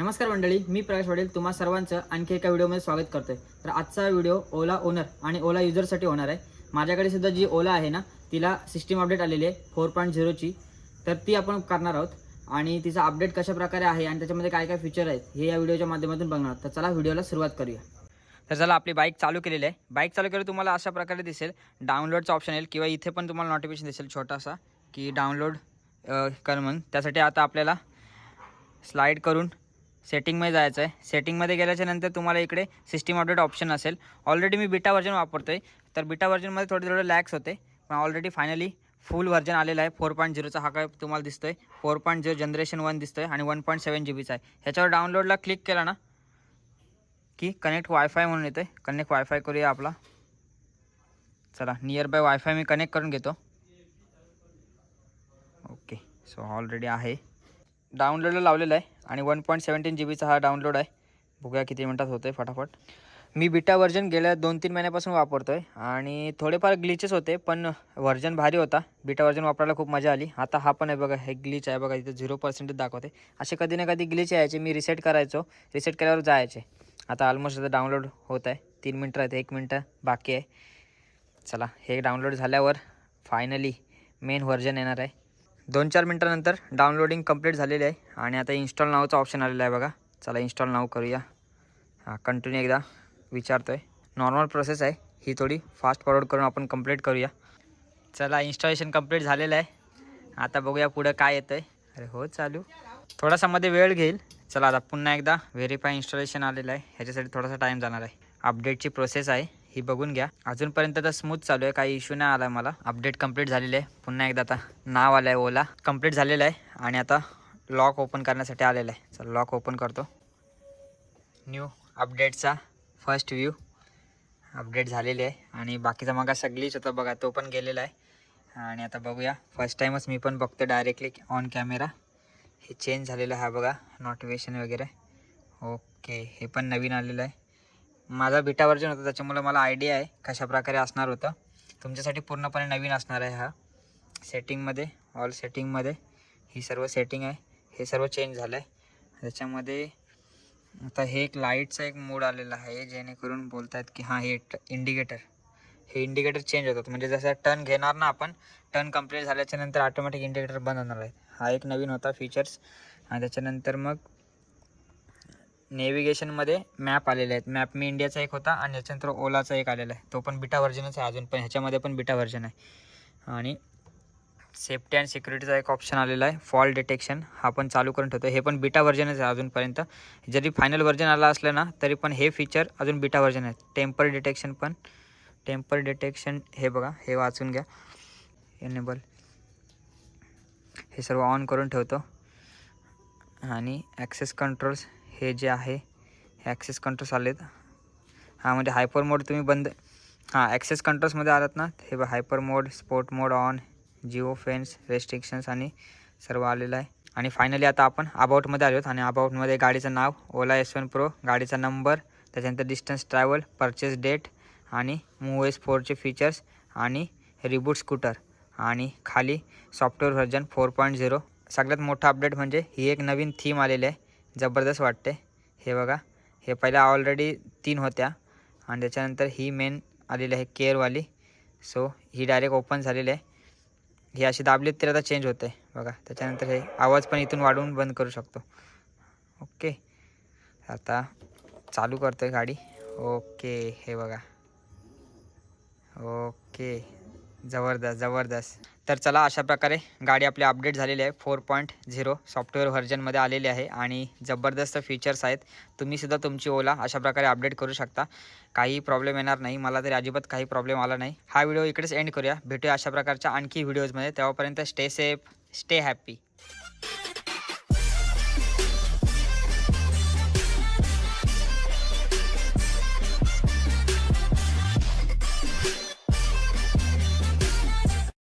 नमस्कार मंडळी, मी प्रकाश वडेल तुम्हा सर्वांचं आणखी एका व्हिडिओमध्ये स्वागत करतोय। तर आजचा व्हिडिओ ओला ओनर आणि ओला युजरसाठी होणार आहे। माझ्याकडे सुद्धा जी ओला आहे ना, तिला सिस्टीम अपडेट आलेली आहे 4.0 ची। तर ती आपण करणार आहोत आणि तिचा अपडेट कशा प्रकारे आहे आणि त्याच्यामध्ये काय काय फीचर आहेत हे या व्हिडिओच्या माध्यमातून बघणार आहोत। तर चला व्हिडिओला सुरुवात करूया। तर चला आपली बाईक चालू केलेली आहे। बाईक चालू केल्यावर तुम्हाला अशा प्रकारे दिसेल डाउनलोडचा ऑप्शन येईल किंवा इथे पण तुम्हाला नोटिफिकेशन दिसेल छोटासा की डाउनलोड कर म्हणून। त्यासाठी आता आपल्याला स्लाइड करून सेटिंगमध्ये जायचं आहे। सेटिंगमध्ये गेल्याच्या नंतर तुम्हाला इकडे सिस्टीम अपडेट ऑप्शन असेल। ऑलरेडी मी बीटा व्हर्जन वापरतोय, तर बीटा व्हर्जनमध्ये थोडे लॅग्स होते, पण ऑलरेडी फायनली फुल व्हर्जन आलेला आहे 4.0चा। हा काय तुम्हाला दिसतोय 4.0 जनरेशन 1 दिसतोय आणि 1.7 GB चा आहे। ह्याच्यावर डाउनलोडला क्लिक केला ना की कनेक्ट वायफाय म्हणून येतोय। कनेक्ट वायफाय करूया आपला। चला near by wifi me connect करून घेतो। ओके, सो ऑलरेडी आहे डाउनलोडला लावलेला आहे आणि 1.17 GB चा हा डाउनलोड आहे। बघूया किती मिनिटात होतोय फटाफट। मी बीटा व्हर्जन गेल्या 2-3 महिन्यापासून वापरतोय आणि थोडेफार ग्लिचेस होते, पण व्हर्जन भारी होता। बीटा व्हर्जन वापरायला खूप मजा आली। आता हा पण आहे बघा, हे ग्लिच आहे बघा, इथे 0% दाखवते। असे कधी ना कधी ग्लिच यायचे, मी रिसेट करायचो, रिसेट केल्यावर जायचे। आता ऑलमोस्ट आता डाउनलोड होत आहे। 3 मिनिटं आहेत, 1 मिनिट बाकी आहे। चला हे डाउनलोड झाल्यावर फायनली मेन व्हर्जन येणार आहे। 2-4 मिनिटानंतर डाउनलोडिंग कंप्लीट झालेली आहे आणि आता इन्स्टॉल नावचा ऑप्शन आलेला आहे बघा। चला इन्स्टॉल नाव करूया। हां, कंटिन्यू एकदा विचारतोय। नॉर्मल प्रोसेस आहे ही, थोडी फास्ट फॉरवर्ड करून आपण कंप्लीट करूया। चला इन्स्टॉलेशन कंप्लीट झालेलं आहे। आता बघूया पुढं काय येतं आहे। अरे हो चालू, थोडासा मध्ये वेळ घेईल। चला आता पुन्हा एकदा व्हेरीफाय इन्स्टॉलेशन आलेलं आहे, ह्याच्यासाठी थोडासा टाईम जाणार आहे। अपडेटची प्रोसेस आहे ही, बघून घ्या। अजूनपर्यंत तर स्मूथ चालू आहे, काही इश्यू नाही आला मला। अपडेट कंप्लीट झालेलं आहे। पुन्हा एकदा आता नाव आलं आहे ओला, कंप्लीट झालेलं आहे आणि आता लॉक ओपन करण्यासाठी आलेलं आहे। चला लॉक ओपन करतो। न्यू अपडेटचा फर्स्ट व्ह्यू अपडेट झालेली आहे आणि बाकीचा मग सगळीच होता बघा, तो पण गेलेला आहे। आणि आता बघूया, फर्स्ट टाईमच मी पण बघतो डायरेक्टली ऑन कॅमेरा। हे चेंज झालेलं आहे बघा, नोटिफिकेशन वगैरे। ओके, हे पण नवीन आलेलं आहे। माझा बीटा व्हर्जन होता, त्याच्यामुळे मला आयडिया आहे कशा प्रकारे असणार होतं। तुमच्यासाठी पूर्णपणे नवीन असणार आहे हा। सेटिंगमध्ये, ऑल सेटिंगमध्ये ही सर्व सेटिंग आहे, हे सर्व चेंज झालं आहे। त्याच्यामध्ये आता हे एक लाईटचा एक मोड आलेला आहे, जेणेकरून बोलतात की हां हे इंडिकेटर, हे इंडिकेटर चेंज होतात। म्हणजे जसं टर्न घेणार ना आपण, टर्न कंप्लीट झाल्याच्या नंतर ऑटोमॅटिक इंडिकेटर बंद होणार आहे। हा एक नवीन होता फीचर्स। आणि त्याच्यानंतर मग नेव्हिगेशनमध्ये मॅप आलेले आहेत। मॅप मी इंडियाचा एक होता आणि त्याच्यानंतर ओलाचा एक आलेला आहे, तो पण बीटा व्हर्जनच आहे अजून पण, ह्याच्यामध्ये पण बीटा व्हर्जन आहे। आणि सेफ्टी अँड सिक्युरिटीचा एक ऑप्शन आलेला आहे, फॉल डिटेक्शन, हा पण चालू करून ठेवतो। हे पण बीटा व्हर्जनच आहे अजूनपर्यंत। जरी फायनल व्हर्जन आला असलं ना तरी पण हे फीचर अजून बीटा व्हर्जन आहे। टेम्पर डिटेक्शन पण, टेम्पर डिटेक्शन हे बघा, हे वाचून घ्या, एनेबल, हे सर्व ऑन करून ठेवतो। आणि ॲक्सेस कंट्रोल्स हे जे आहे, हे ॲक्सेस कंट्रोल्स आलेत। हां म्हणजे हायपर मोड तुम्ही बंद, हां ॲक्सेस कंट्रोल्समध्ये आलात ना, हे बघा hyper mode, sport mode on, geofence, restrictions आणि सर्व आलेलं आहे। आणि फायनली आता आपण अबाउटमध्ये आलो आहोत आणि अबाउटमध्ये गाडीचं नाव ओला S1 Pro, गाडीचा नंबर, त्याच्यानंतर डिस्टन्स ट्रॅव्हल, परचेस डेट आणि मूव्ह S4चे फीचर्स आणि रिबूट स्कूटर आणि खाली सॉफ्टवेअर व्हर्जन 4.0। सगळ्यात मोठा अपडेट म्हणजे ही एक नवीन थीम आलेली आहे, जबरदस्त वाटते। हे बघा, हे पहिला ऑलरेडी 3 होत्या आणि त्याच्यानंतर ही मेन आलेली आहे केअरवाली। सो ही डायरेक्ट ओपन झालेली आहे। ही अशी दाबलीत तर आता चेंज होते बघा। त्याच्यानंतर हे आवाज पण इथून वाढवून बंद करू शकतो। ओके, आता चालू करतोय गाडी। ओके, हे बघा, ओके, जबरदस्त जबरदस्त। तर चला अशा प्रकारे गाडी आपली अपडेट झालेली आहे, 4.0 सॉफ्टवेअर व्हर्जनमध्ये आलेली आहे आणि जबरदस्त फीचर्स आहेत। तुम्हीसुद्धा तुमची ओला अशा प्रकारे अपडेट करू शकता, काही प्रॉब्लेम येणार नाही। मला तरी अजिबात काही प्रॉब्लेम आला नाही। हा व्हिडिओ इकडेच एंड करूया, भेटूया अशा प्रकारच्या आणखी व्हिडिओजमध्ये। तेव्हापर्यंत स्टे सेफ, स्टे हॅपी।